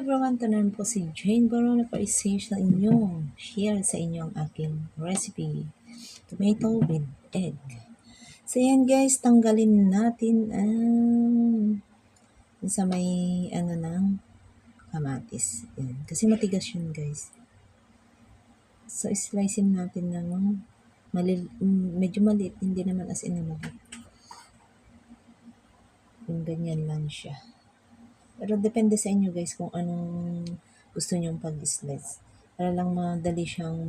everyone, ito naman po si Jane Barona for Essential inyong share sa inyong aking recipe. Tomato with egg. So yan guys, tanggalin natin ang sa may ng kamatis. Yan. Kasi matigas yun guys. So slicein natin ng medyo maliit, hindi naman as in na maliit. Yung ganyan lang siya. Pero depende sa inyo guys kung anong gusto nyong pag-slice. Para lang madali siyang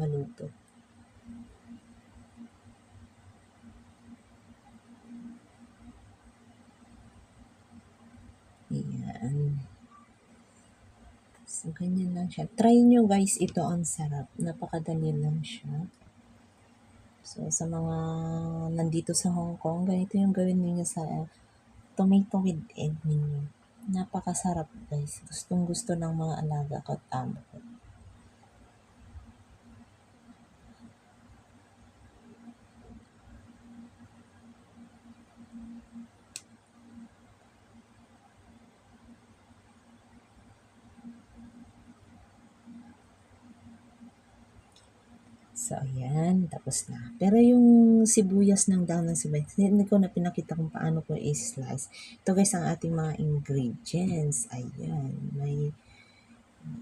maluto. Ayan. So, ganyan lang siya. Try nyo guys, ito ang sarap. Napakadali lang siya. So, sa mga nandito sa Hong Kong, ganito yung gawin niyo sa tomato with egg ninyo. Napakasarap guys. Gustong gusto ng mga alaga ko at amo ko. So, ayan. Tapos na. Pero yung sibuyas ng daon ng sibuyas, hindi ko na pinakita kung paano ko i-slice. Ito guys, ang ating mga ingredients. Ayan.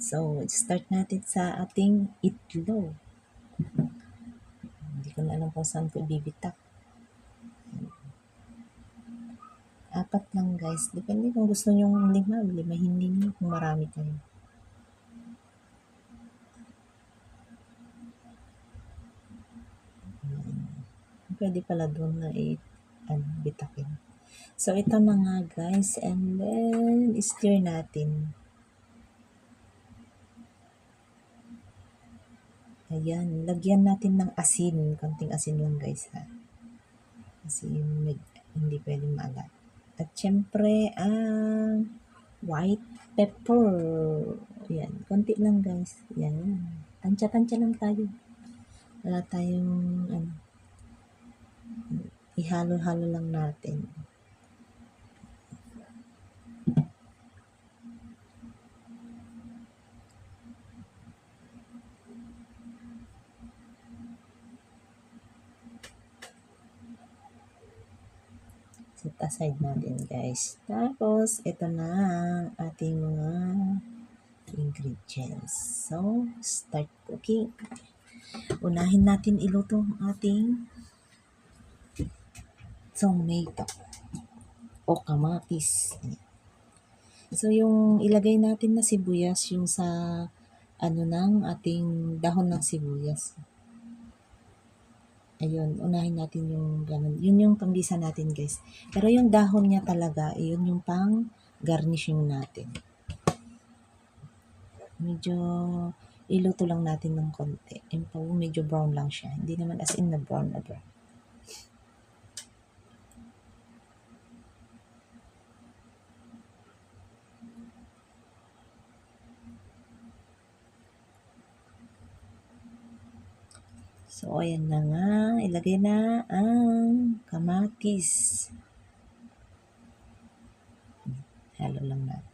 So, start natin sa ating itlog. Hindi ko na alam kung saan ko ibibitak. 4 lang guys. Depende kung gusto nyo 5, limahin ninyo kung marami kayo. Pwede pala doon na bitakin. So, ito na nga guys. And then, stir natin. Ayan. Lagyan natin ng asin. Konting asin lang guys ha. Kasi hindi pwedeng maalat. At syempre, white pepper. Ayan. Konti lang guys. Ayan. Tansya-tansya lang tayo. Wala tayong ihalo-halo lang natin. Set aside natin guys. Tapos, ito na ang ating mga ingredients. So, start cooking. Unahin natin iluto ang ating tomato o kamatis. So, yung ilagay natin na sibuyas, yung sa ng ating dahon ng sibuyas. Ayun, unahin natin yung ganun. Yun yung panggisa natin guys. Pero yung dahon niya talaga, yun yung pang garnishing natin. Medyo iluto lang natin ng konti. Yung medyo brown lang siya. Hindi naman as in na brown na brown. So, ayan na nga. Ilagay na ang kamatis. Halo lang natin.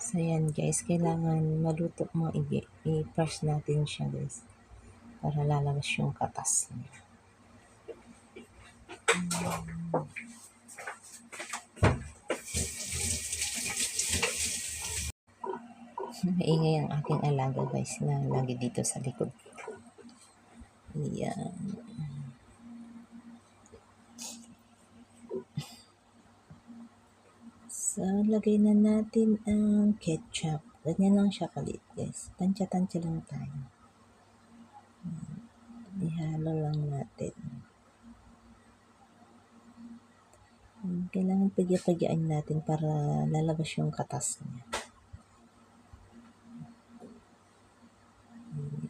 So, yan guys. Kailangan maluto mo. I-brush natin siya guys. Para lalabas yung katas niya. Maingay ang aking alaga guys na lagi dito sa likod. Ayan. So, lagay na natin ang ketchup. Ganyan lang siya kalit guys. Tansya-tansya lang tayo. Ihalo lang natin. Kailangan pagya-pagyaan natin para lalabas yung katas niya.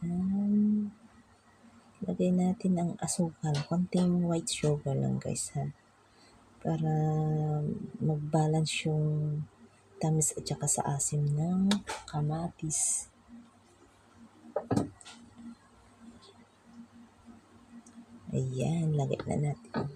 Ayan. Lagay Lagay natin ang asukal. Konting white sugar lang guys ha. Para mag-balance yung tamis at saka sa asim ng kamatis. Ayan, lagay na natin.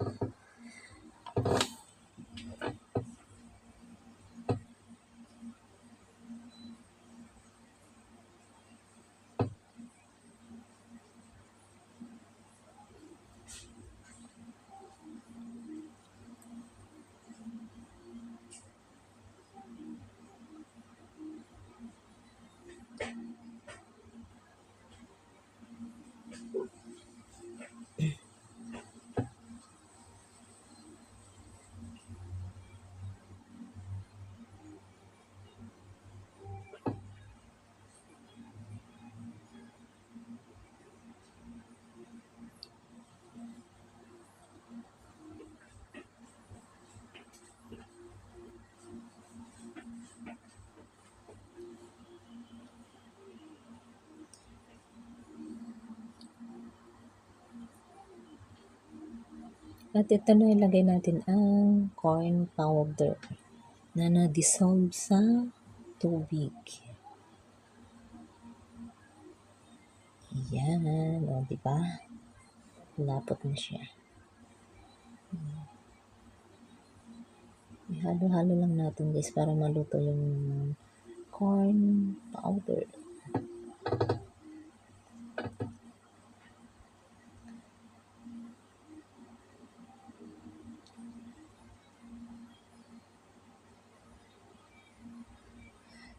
At ito na ilagay natin ang corn powder na na-dissolve sa tubig. Ayan, o diba? Lapot na siya. Ihalo-halo lang natin guys para maluto yung corn powder.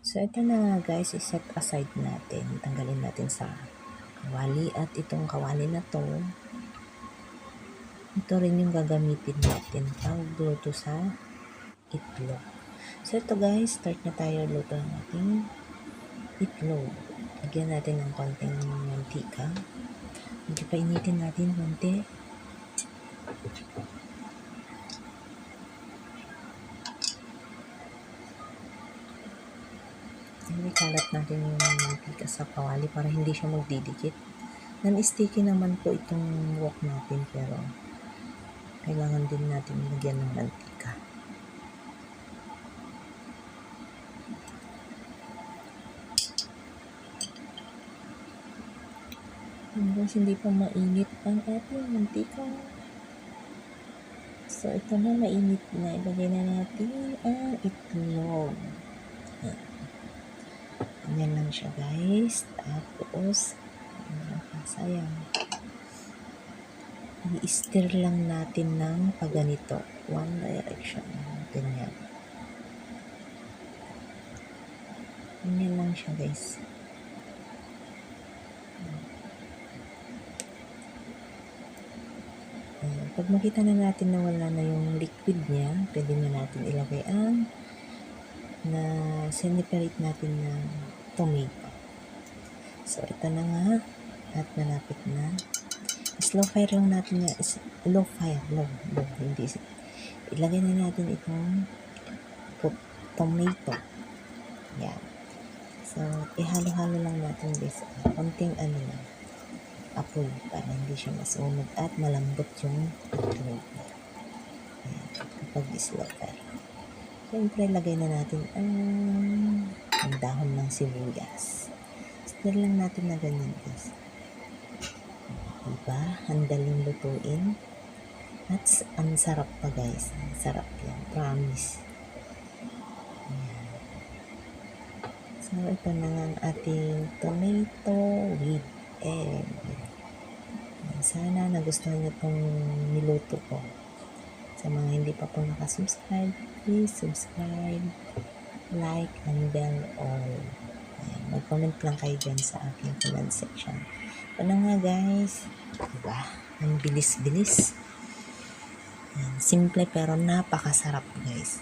So, ito na guys, iset aside natin. Tanggalin natin sa kawali. At itong kawali na to, ito rin yung gagamitin natin pag luto sa itlog. So, ito guys, start na tayo luto ng ating itlog. Lagyan natin ng konting mantika. Medyo painitin natin konti. Kalat natin yung mantika sa kawali para hindi siya magdidikit. Non-sticky naman po itong wok natin pero kailangan din natin lagyan ng mantika. Hanggang hindi pa mainit ang ating mantika. So ito na, mainit na. Ilagay na natin ang itlog. Ganyan lang siya guys. Tapos, sayang. I-stir lang natin ng paganito. One direction. Ganyan. Ganyan lang siya guys. Pag makita na natin na wala na yung liquid niya, pwede na natin ilagay ang na separate natin na tomato. So, ito na nga. At malapit na. Slow fire lang natin na. Low fire. Low. Hindi. Ilagay na natin itong tomato. Yan. So, ihalo-halo lang natin guys. Konting apoy para hindi siya masunog at malambot yung itlog. Ayan. Kapag slow fire. Siyempre, lagay na natin ang dahon ng sibuyas. Stir lang natin na ganyan guys. Diba? Handaling lutuin. At ang sarap pa guys. Ang sarap yan. Promise. Ayan. So, ito na nga ang ating tomato with egg. Sana nagustuhan niyo itong niluto ko. Sa mga hindi pa po nakasubscribe, please subscribe, like, and bell all. Mag-comment lang kayo dyan sa aking comment section. Ito na nga guys. Diba? Ang bilis-bilis. Simple pero napakasarap guys.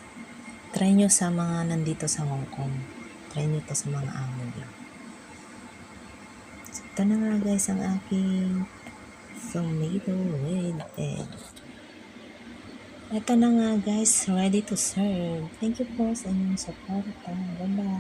Try nyo sa mga nandito sa Hong Kong. Try nyo to sa mga amo nyo. So, ito na nga guys ang aking tomato with egg. Ito na nga guys, ready to serve. Thank you po sa inyong support. Bye-bye.